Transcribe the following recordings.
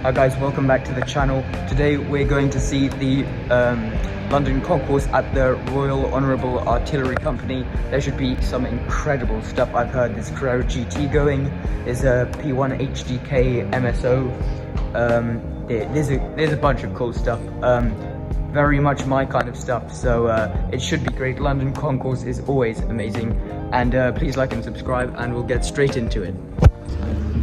Hi guys, welcome back to the channel. Today we're going to see the London Concours at the Royal Honourable Artillery Company. There should be some incredible stuff. I've heard this Carrera GT going, there's a P1 HDK MSO, there's a bunch of cool stuff. Very much my kind of stuff, so it should be great. London Concours is always amazing, and please like and subscribe and we'll get straight into it.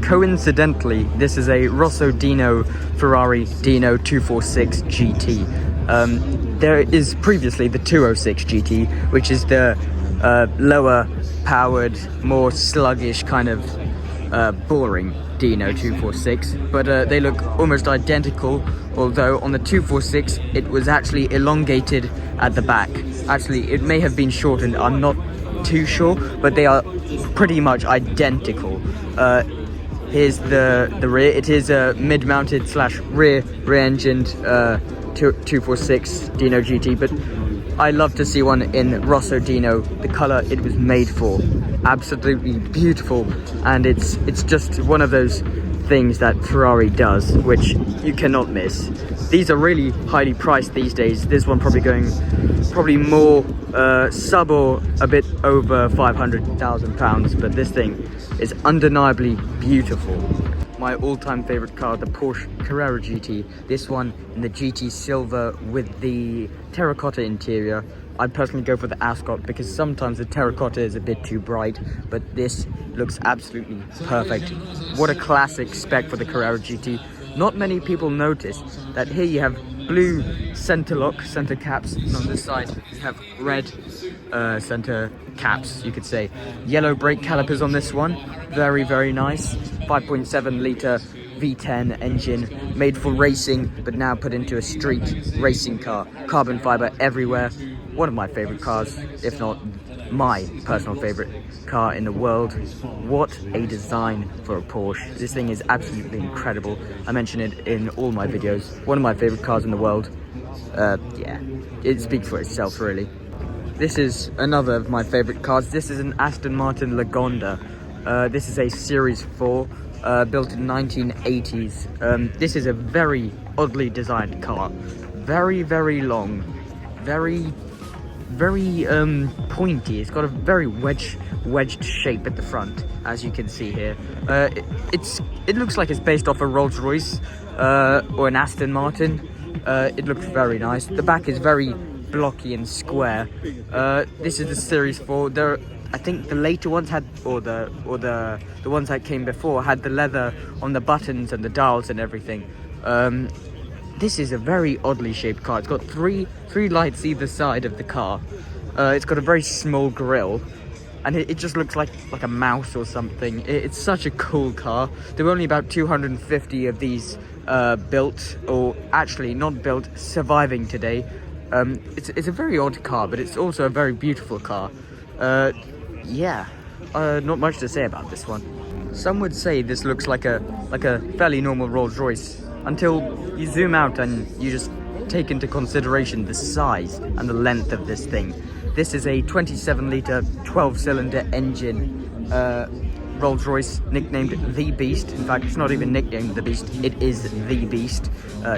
Coincidentally, this is a Dino Ferrari Dino 246 GT. There is previously the 206 GT, which is the lower powered, more sluggish kind of boring Dino 246, but they look almost identical, although on the 246 it was actually elongated at the back. Actually, it may have been shortened, I'm not too sure, but they are pretty much identical. Here's the rear. It is a mid-mounted slash rear-engined 246 Dino GT, but I love to see one in Rosso Dino, the color it was made for. Absolutely beautiful, and it's just one of those things that Ferrari does, which you cannot miss. These are really highly priced these days. This one probably more sub or a bit over £500,000, but this thing is undeniably beautiful. My all-time favorite car, the Porsche Carrera GT. This one in the GT silver with the terracotta interior. I personally go for the ascot because sometimes the terracotta is a bit too bright, but this looks absolutely perfect. What a classic spec for the Carrera GT. Not many people notice that here you have blue center caps, and on this side you have red center caps, you could say. Yellow brake calipers on this one, very, very nice. 5.7 litre V10 engine, made for racing, but now put into a street racing car. Carbon fiber everywhere. One of my favorite cars, if not my personal favorite car in the world. What a design for a Porsche. This thing is absolutely incredible. I mention it in all my videos. One of my favorite cars in the world. Yeah, it speaks for itself really. This is another of my favorite cars. This is an Aston Martin Lagonda. This is a Series 4, built in 1980s. This is a very oddly designed car. Very, very long. Very pointy. It's got a very wedged shape at the front, as you can see here. It looks like it's based off a Rolls Royce or an Aston Martin. It looks very nice. The back is very blocky and square. This is the Series 4. I think the later ones had, or the ones that came before had the leather on the buttons and the dials and everything. This is a very oddly shaped car. It's got three lights either side of the car. It's got a very small grille, and it just looks like a mouse or something. It's such a cool car. There were only about 250 of these built, or actually not built, surviving today. It's a very odd car, but it's also a very beautiful car. Yeah, not much to say about this one. Some would say this looks like a fairly normal Rolls Royce, until you zoom out and you just take into consideration the size and the length of this thing. This is a 27 litre 12-cylinder engine Rolls Royce, nicknamed the Beast. In fact, it's not even nicknamed the Beast, it is the Beast.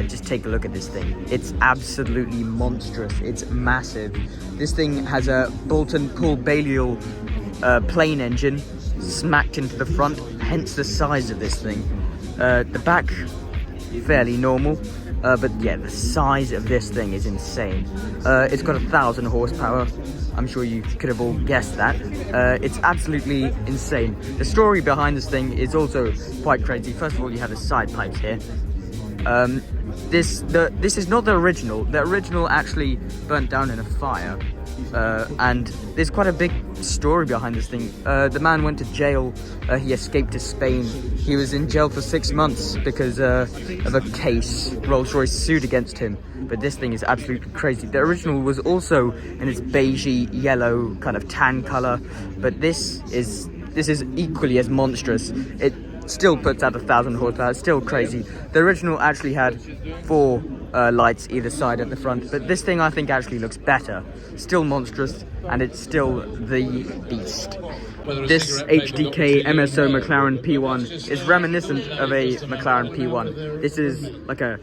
Just take a look at this thing. It's absolutely monstrous. It's massive. This thing has a Boulton Paul Balliol plane engine smacked into the front, hence the size of this thing. The back, fairly normal, but yeah, the size of this thing is insane. It's got 1,000 horsepower. I'm sure you could have all guessed that. It's absolutely insane. The story behind this thing is also quite crazy. First of all, you have the side pipes here. This is not the original. The original actually burnt down in a fire. And there's quite a big story behind this thing. The man went to jail. He escaped to Spain. He was in jail for 6 months because of a case. Rolls-Royce sued against him. But this thing is absolutely crazy. The original was also in its beigey yellow kind of tan color, but this is equally as monstrous. It still puts out 1,000 horsepower, still crazy. The original actually had 4 lights either side at the front, but this thing I think actually looks better. Still monstrous, and it's still the beast. This HDK MSO McLaren P1 is reminiscent of a McLaren P1. This is like a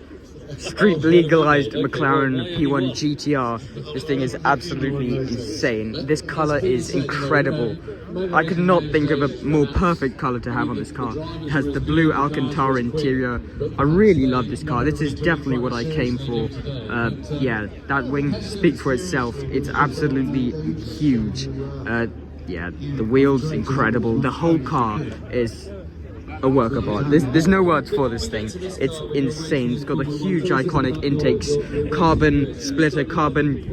street legalized McLaren P1 GTR. This thing is absolutely insane. This color is incredible. I could not think of a more perfect color to have on this car. It has the blue Alcantara interior. I really love this car. This is definitely what I came for. Yeah, that wing speaks for itself. It's absolutely huge. Yeah, the wheels incredible. The whole car is a work of art. There's no words for this thing. It's insane. It's got the huge iconic intakes, carbon splitter, carbon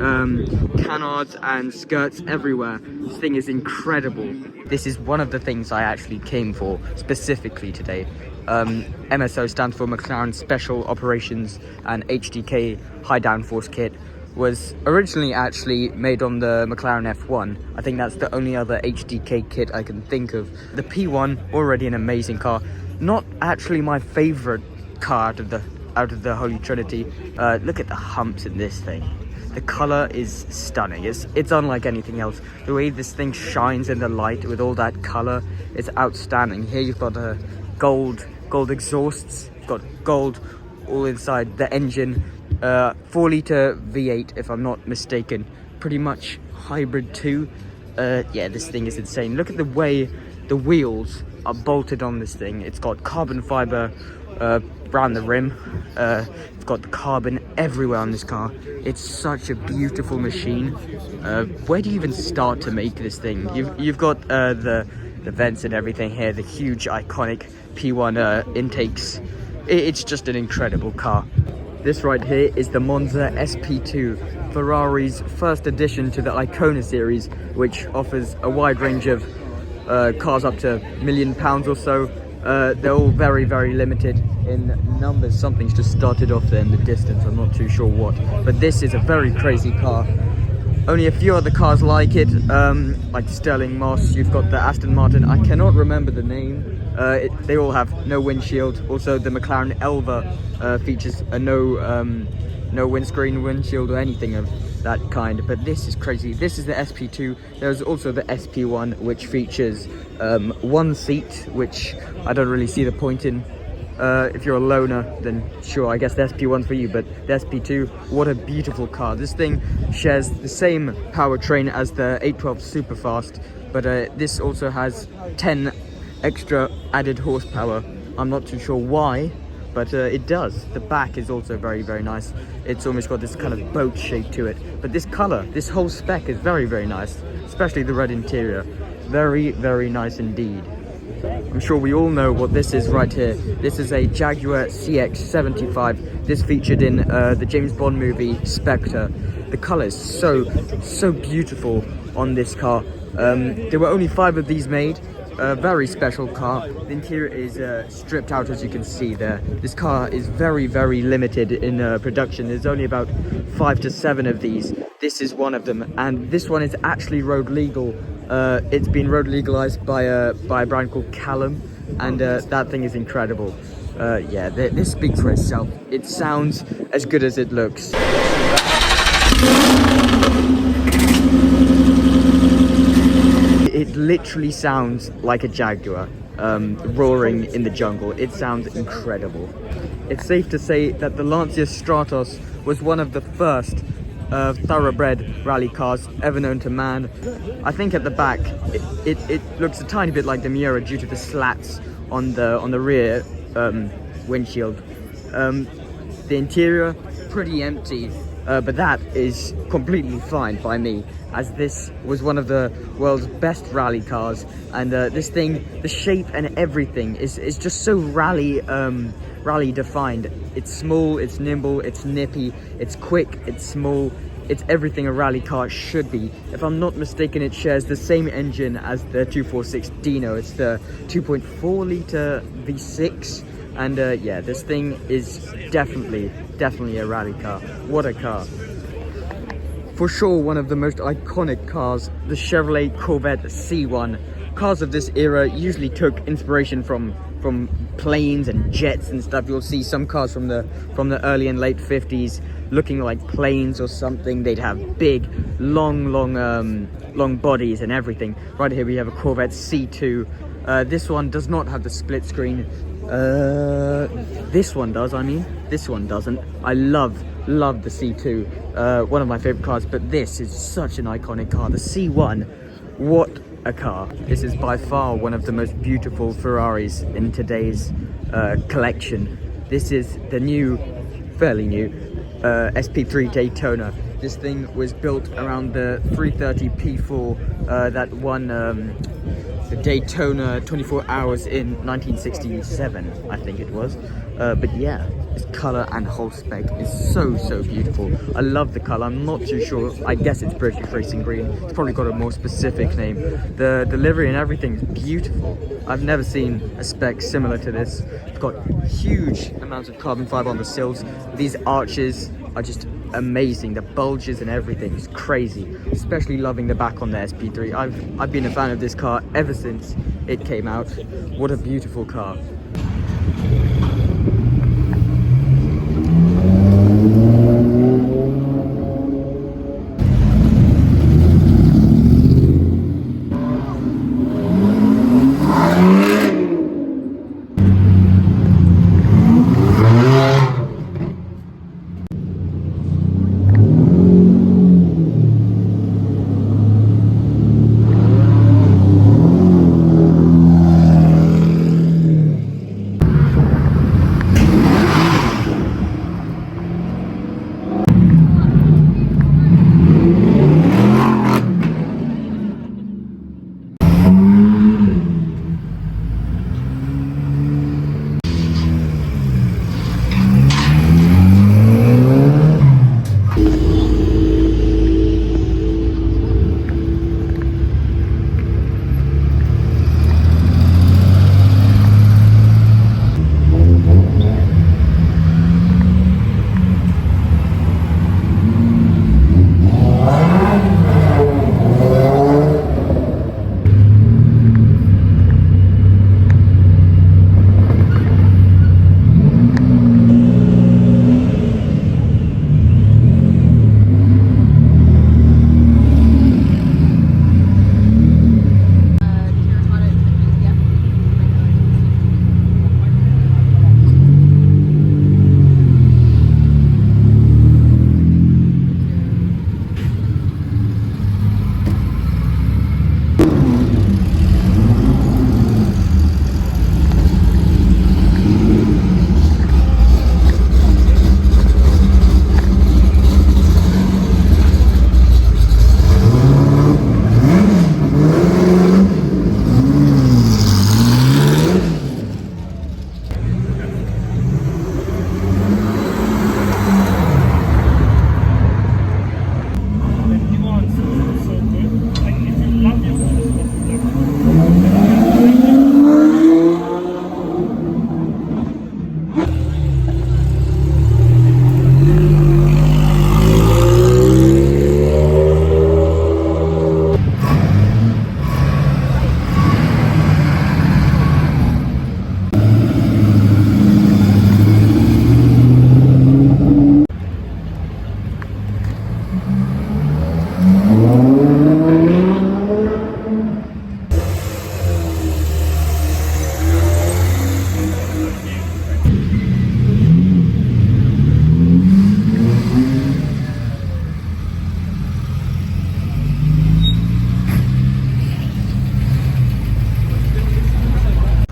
canards and skirts everywhere. This thing is incredible. This is one of the things I actually came for specifically today. MSO stands for McLaren Special Operations, and HDK High Downforce Kit was originally actually made on the McLaren F1. I think that's the only other HDK kit I can think of. The P1, already an amazing car. Not actually my favorite car out of the Holy Trinity. Look at the humps in this thing. The color is stunning. It's unlike anything else. The way this thing shines in the light with all that color is outstanding. Here you've got a gold exhausts. You've got gold all inside the engine. 4-litre V8 if I'm not mistaken, pretty much hybrid too. Yeah, this thing is insane. Look at the way the wheels are bolted on this thing. It's got carbon fiber around the rim. It's got the carbon everywhere on this car. It's such a beautiful machine. Where do you even start to make this thing? You've got the vents and everything here, the huge iconic P1 intakes. It's just an incredible car. This right here is the Monza SP2, Ferrari's first addition to the Icona series, which offers a wide range of cars up to £1 million or so. They're all very, very limited in numbers. Something's just started off there in the distance, I'm not too sure what. But this is a very crazy car. Only a few other cars like it, like Sterling Moss. You've got the Aston Martin, I cannot remember the name. They all have no windshield. Also, the McLaren Elva features a no windscreen, windshield, or anything of that kind. But this is crazy. This is the SP2. There's also the SP1, which features one seat, which I don't really see the point in. If you're a loner, then sure, I guess the SP1's for you, but the SP2, what a beautiful car. This thing shares the same powertrain as the 812 Superfast, but this also has 10 extra added horsepower. I'm not too sure why, but it does. The back is also very, very nice. It's almost got this kind of boat shape to it, but this color, this whole spec is very, very nice, especially the red interior. Very, very nice indeed. I'm sure we all know what this is right here. This is a Jaguar CX75. This featured in the James Bond movie Spectre. The color is so beautiful on this car. There were only 5 of these made. A very special car. The interior is stripped out, as you can see there. This car is very, very limited in production. There's only about 5 to 7 of these. This is one of them, and this one is actually road legal. It's been road legalized by a brand called Callum, and that thing is incredible. Yeah, this speaks for itself. It sounds as good as it looks. It literally sounds like a Jaguar roaring in the jungle. It sounds incredible. It's safe to say that the Lancia Stratos was one of the first thoroughbred rally cars ever known to man. I think at the back it looks a tiny bit like the Miura due to the slats on the rear windshield. The interior pretty empty, but that is completely fine by me, as this was one of the world's best rally cars, and this thing, the shape and everything is just so rally defined. It's small, it's nimble, it's nippy, it's quick, it's small, it's everything a rally car should be. If I'm not mistaken, it shares the same engine as the 246 Dino. It's the 2.4 litre V6, and yeah, this thing is definitely a rally car. What a car. For sure, one of the most iconic cars, the Chevrolet Corvette C1. Cars of this era usually took inspiration from from planes and jets and stuff. You'll see some cars from the early and late 50s looking like planes or something. They'd have big, long bodies and everything. Right here we have a Corvette C2. This one does not have the split screen. This one does, I mean. This one doesn't. I love the C2. One of my favorite cars, but this is such an iconic car. The C1, what a car. This is by far one of the most beautiful Ferraris in today's collection. This is the new, fairly new, SP3 Daytona. This thing was built around the 330 P4 that won the Daytona 24 Hours in 1967, I think it was. But yeah, its color and whole spec is so beautiful. I love the color. I'm not too sure. I guess it's British Racing Green. It's probably got a more specific name. The livery and everything is beautiful. I've never seen a spec similar to this. It's got huge amounts of carbon fiber on the sills. These arches are just amazing. The bulges and everything is crazy. Especially loving the back on the SP3. I've been a fan of this car ever since it came out. What a beautiful car.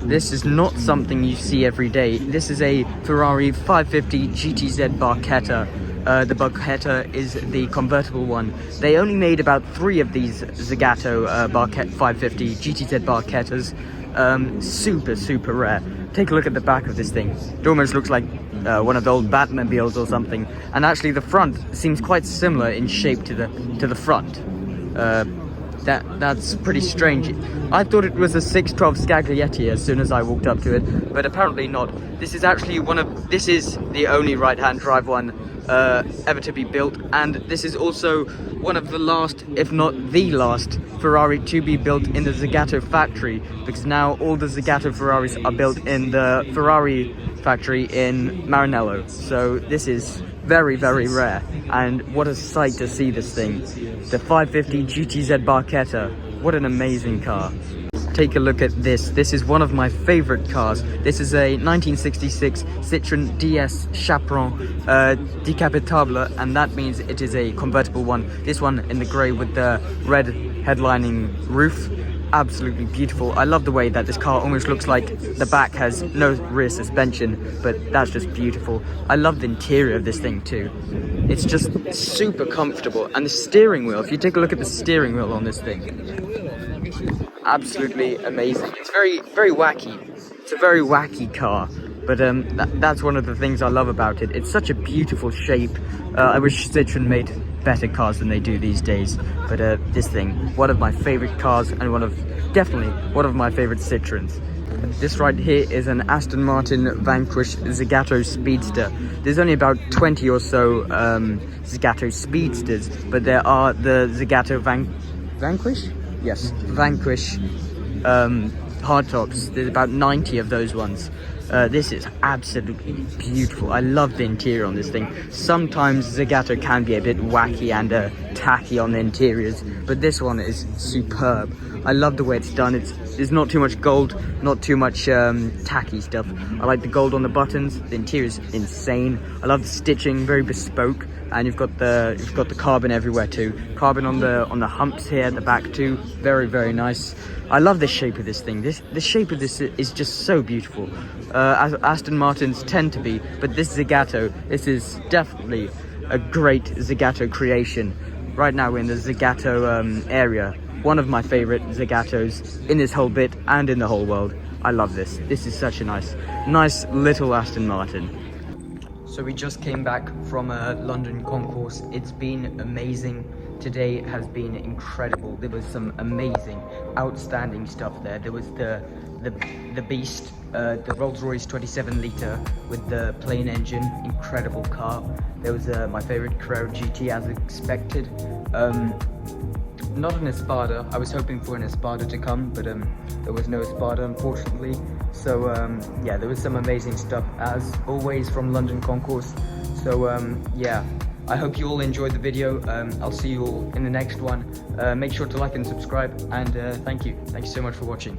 This is not something you see every day. This is a Ferrari 550 GTZ Baretta. The Baretta is the convertible one. They only made about 3 of these Zagato 550 GTZ Barrettas. Super rare. Take a look at the back of this thing. It almost looks like one of the old Batmobiles or something. And actually the front seems quite similar in shape to the front. That's pretty strange. I thought it was a 612 Scaglietti as soon as I walked up to it, but apparently not. This is actually this is the only right-hand drive one ever to be built, and this is also one of the last, if not the last, Ferrari to be built in the Zagato factory, because now all the Zagato Ferraris are built in the Ferrari factory in Maranello. So this is very, very rare, and what a sight to see this thing. The 550 GTS Baretta, what an amazing car. Take a look at this. This is one of my favorite cars. This is a 1966 Citron DS Chapron decapitable, and that means it is a convertible one. This one in the grey with the red headlining roof. Absolutely beautiful. I love the way that this car almost looks like the back has no rear suspension, but that's just beautiful. I love the interior of this thing too. It's just super comfortable, and the steering wheel, if you take a look at the steering wheel on this thing, absolutely amazing. It's very, very wacky. It's a very wacky car, but that's one of the things I love about it. It's such a beautiful shape. I wish Citroen made better cars than they do these days, but this thing, one of my favorite cars, and definitely one of my favorite Citroens. This right here is an Aston Martin Vanquish Zagato Speedster. There's only about 20 or so Zagato Speedsters, but there are the Zagato Vanquish? Yes, Vanquish hardtops. There's about 90 of those ones. This is absolutely beautiful. I love the interior on this thing. Sometimes Zagato can be a bit wacky and tacky on the interiors, but this one is superb. I love the way it's done. There's not too much gold, not too much tacky stuff. I like the gold on the buttons. The interior is insane. I love the stitching, very bespoke. And you've got the carbon everywhere too. Carbon on the humps here at the back too. Very, very nice. I love the shape of this thing. The shape of this is just so beautiful. As Aston Martins tend to be, but this Zagato, this is definitely a great Zagato creation. Right now we're in the Zagato area. One of my favorite Zagatos in this whole bit and in the whole world. I love this. This is such a nice little Aston Martin. So we just came back from a London concours. It's been amazing. Today has been incredible. There was some amazing, outstanding stuff there. There was the Beast, the Rolls-Royce 27-litre with the plain engine, incredible car. There was my favorite Carrera GT as expected. Not an Espada. I was hoping for an Espada to come, but there was no Espada, unfortunately. So yeah, there was some amazing stuff as always from London concours. So yeah, I hope you all enjoyed the video. I'll see you all in the next one. Make sure to like and subscribe, and thank you so much for watching.